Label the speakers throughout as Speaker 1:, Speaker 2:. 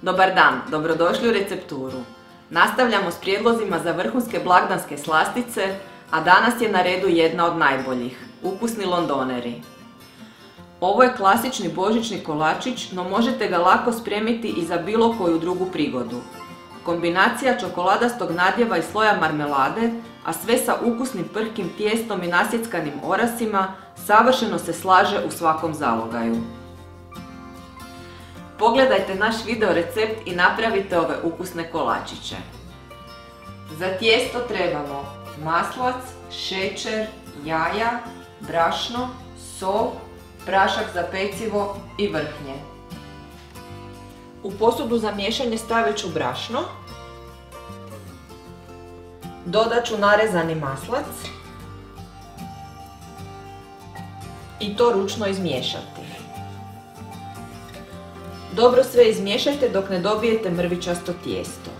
Speaker 1: Dobar dan, dobrodošli u recepturu. Nastavljamo s prijedlozima za vrhunske blagdanske slastice, a danas je na redu jedna od najboljih, ukusni londoneri. Ovo je klasični božićni kolačić, no možete ga lako spremiti i za bilo koju drugu prigodu. Kombinacija čokoladastog nadjeva i sloja marmelade, a sve sa ukusnim prhkim tijestom i nasjeckanim orasima, savršeno se slaže u svakom zalogaju. Pogledajte naš video recept i napravite ove ukusne kolačiće. Za tijesto trebamo maslac, šećer, jaja, brašno, sol, prašak za pecivo i vrhnje. U posudu za miješanje stavit ću brašno, dodat ću narezani maslac i to ručno izmiješati. Dobro sve izmiješajte dok ne dobijete mrvičasto tijesto.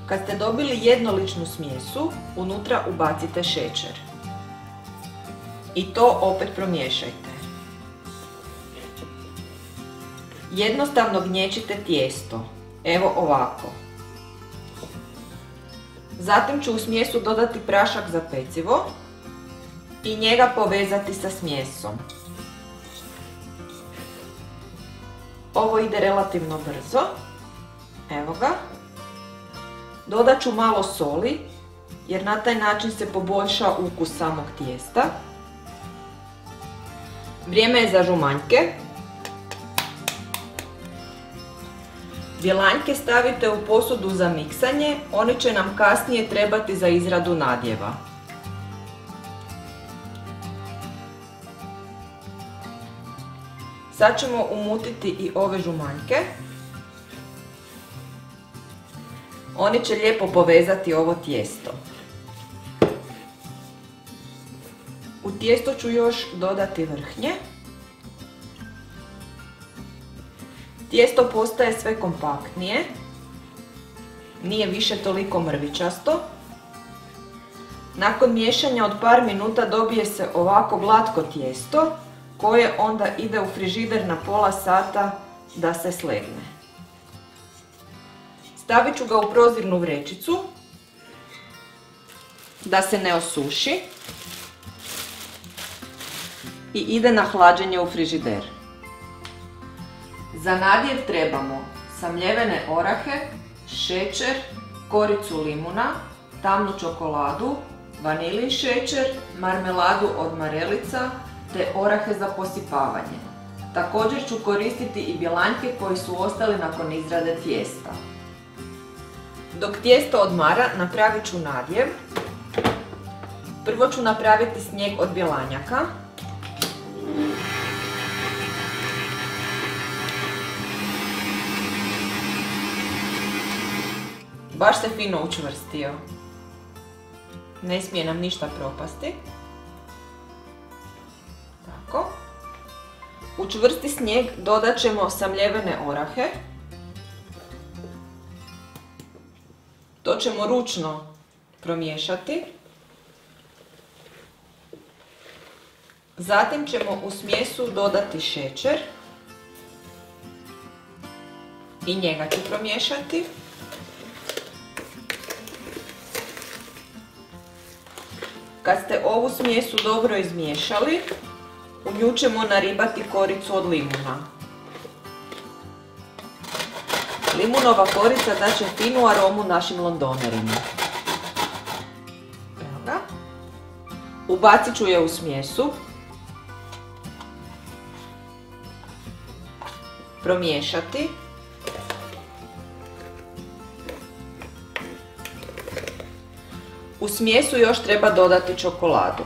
Speaker 1: Kad ste dobili jednoličnu smjesu, unutra ubacite šećer. I to opet promiješajte. Jednostavno gnječite tijesto, evo ovako. Zatim ću u smjesu dodati prašak za pecivo i njega povezati sa smjesom. Ovo ide relativno brzo, evo ga. Dodat ću malo soli, jer na taj način se poboljša ukus samog tijesta. Vrijeme je za žumanjke. Bjelanjke stavite u posudu za miksanje, oni će nam kasnije trebati za izradu nadjeva. Sad ćemo umutiti i ove žumanjke. Oni će lijepo povezati ovo tijesto. U tijesto ću još dodati vrhnje. Tijesto postaje sve kompaktnije, nije više toliko mrvičasto. Nakon miješanja od par minuta dobije se ovako glatko tijesto koje onda ide u frižider na pola sata da se slegne. Stavit ću ga u prozirnu vrećicu da se ne osuši i ide na hlađenje u frižider. Za nadjev trebamo samljevene orahe, šećer, koricu limuna, tamnu čokoladu, vanilin šećer, marmeladu od marelica te orahe za posipavanje. Također ću koristiti i bjelanjke koji su ostali nakon izrade tijesta. Dok tijesto odmara, napravit ću nadjev. Prvo ću napraviti snijeg od bjelanjaka. Baš se fino učvrstio. Ne smije nam ništa propasti. Tako. U čvrsti snijeg dodat ćemo samljevene orahe. To ćemo ručno promiješati. Zatim ćemo u smjesu dodati šećer i njega ću promiješati. Kad ste ovu smjesu dobro izmiješali, u nju ćemo naribati koricu od limuna. Limunova korica daće finu aromu našim londonerima. Evo ga. Ubacit ću je u smjesu. Promiješati. U smjesu još treba dodati čokoladu.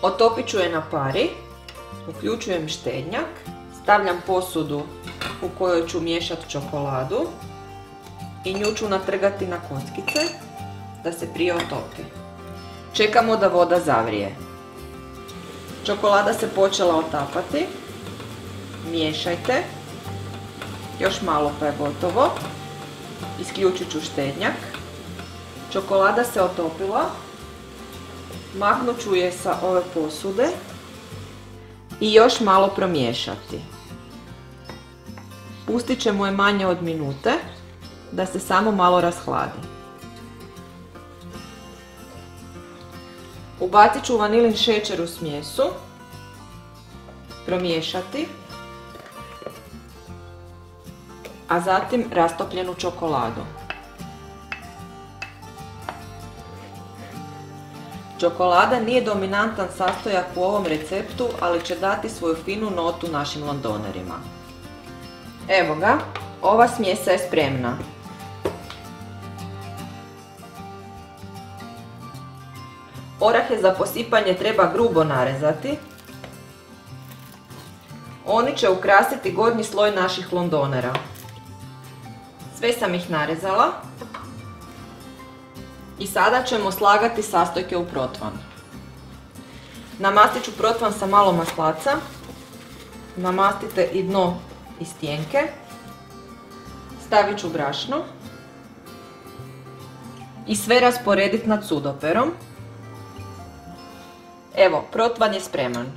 Speaker 1: Otopit ću je na pari, uključujem štednjak, stavljam posudu u kojoj ću miješati čokoladu i nju ću natrgati na kockice da se prije otopi. Čekamo da voda zavrije. Čokolada se počela otapati, miješajte, još malo pa je gotovo. Isključit ću štednjak. Čokolada se otopila. Maknut ću je sa ove posude i još malo promiješati. Pustit ćemo je manje od minute da se samo malo rashladi. Ubacit ću vanilin šećer u smjesu, promiješati, a zatim rastopljenu čokoladu. Čokolada nije dominantan sastojak u ovom receptu, ali će dati svoju finu notu našim londonerima. Evo ga, ova smjesa je spremna. Orahe za posipanje treba grubo narezati. Oni će ukrasiti gornji sloj naših londonera. Sve sam ih narezala. I sada ćemo slagati sastojke u protvan. Namastit ću protvan sa malo maslaca. Namastite i dno i stjenke. Stavit ću brašno. I sve rasporediti nad sudoperom. Evo, protvan je spreman.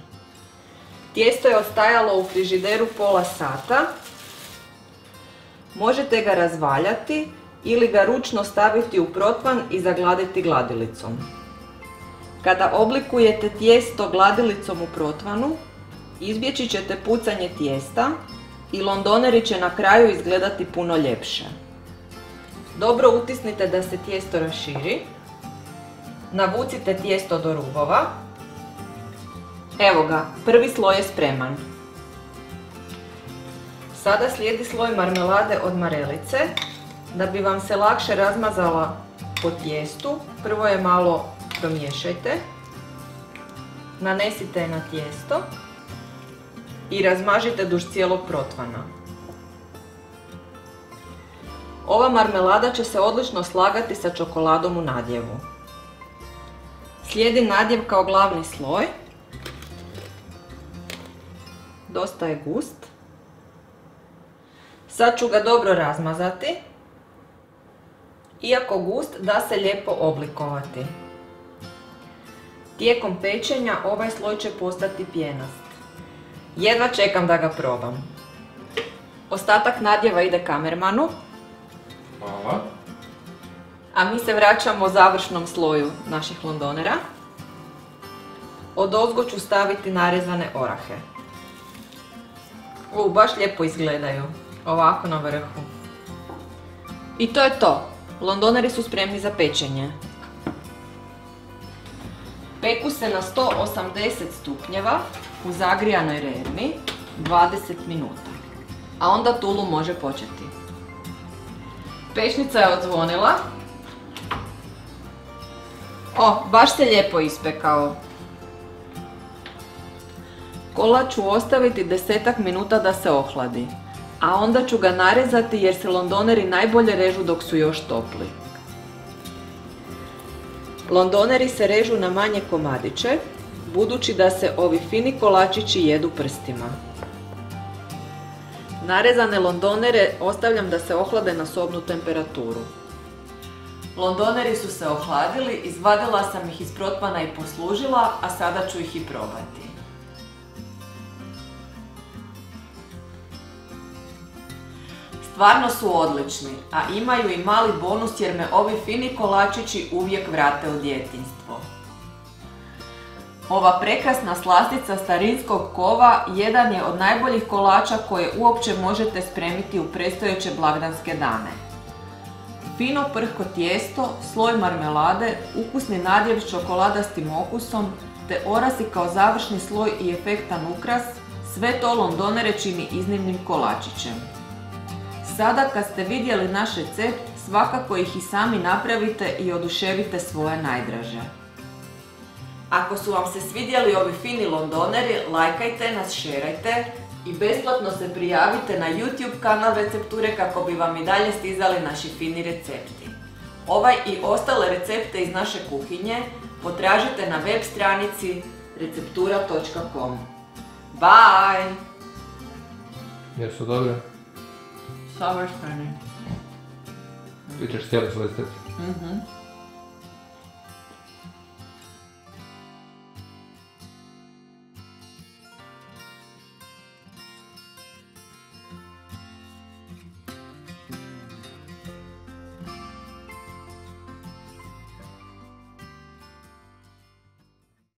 Speaker 1: Tijesto je ostajalo u frižideru pola sata. Možete ga razvaljati ili ga ručno staviti u protvan i zagladiti gladilicom. Kada oblikujete tijesto gladilicom u protvanu, izbjeći ćete pucanje tijesta i londoneri će na kraju izgledati puno ljepše. Dobro utisnite da se tijesto raširi. Navucite tijesto do rubova. Evo ga, prvi sloj je spreman. Sada slijedi sloj marmelade od marelice. Da bi vam se lakše razmazala po tijestu, prvo je malo promiješajte. Nanesite je na tijesto i razmažite duž cijelog protvana. Ova marmelada će se odlično slagati sa čokoladom u nadjevu. Slijedi nadjev kao glavni sloj. Dosta je gust. Sad ću ga dobro razmazati. Iako gust, da se lijepo oblikovati. Tijekom pečenja ovaj sloj će postati pjenast. Jedva čekam da ga probam. Ostatak nadjeva ide kamermanu.
Speaker 2: Hvala.
Speaker 1: A mi se vraćamo završnom sloju naših londonera. Odozgo ću staviti narezane orahe. Baš lijepo izgledaju. Ovako na vrhu. I to je to. Londoneri su spremni za pečenje. Peku se na 180 stupnjeva u zagrijanoj rermi 20 minuta. A onda tulu može početi. Pečnica je odzvonila. Baš se lijepo ispekao. Kolač ću ostaviti 10 minuta da se ohladi. A onda ću ga narezati jer se londoneri najbolje režu dok su još topli. Londoneri se režu na manje komadiće, budući da se ovi fini kolačići jedu prstima. Narezane londonere ostavljam da se ohlade na sobnu temperaturu. Londoneri su se ohladili, izvadila sam ih iz protvana i poslužila, a sada ću ih i probati. Stvarno su odlični, a imaju i mali bonus jer me ovi fini kolačići uvijek vrate u djetinjstvo. Ova prekrasna slastica starinskog kova jedan je od najboljih kolača koje uopće možete spremiti u predstojeće blagdanske dane. Fino prhko tijesto, sloj marmelade, ukusni nadjev s čokoladastim okusom te orasi kao završni sloj i efektan ukras, sve to londonere čini iznimnim kolačićem. Sada kad ste vidjeli naš recept, svakako ih i sami napravite i oduševite svoje najdraže. Ako su vam se svidjeli ovi fini londoneri, lajkajte nas, šerajte i besplatno se prijavite na YouTube kanal Recepture kako bi vam i dalje stizali naši fini recepti. Ovaj i ostale recepte iz naše kuhinje potražite na web stranici receptura.com. Bye!
Speaker 2: Jesu dobre?
Speaker 1: Savršeni.
Speaker 2: Ti ćeš cijeli svoj recept?
Speaker 1: Mhm.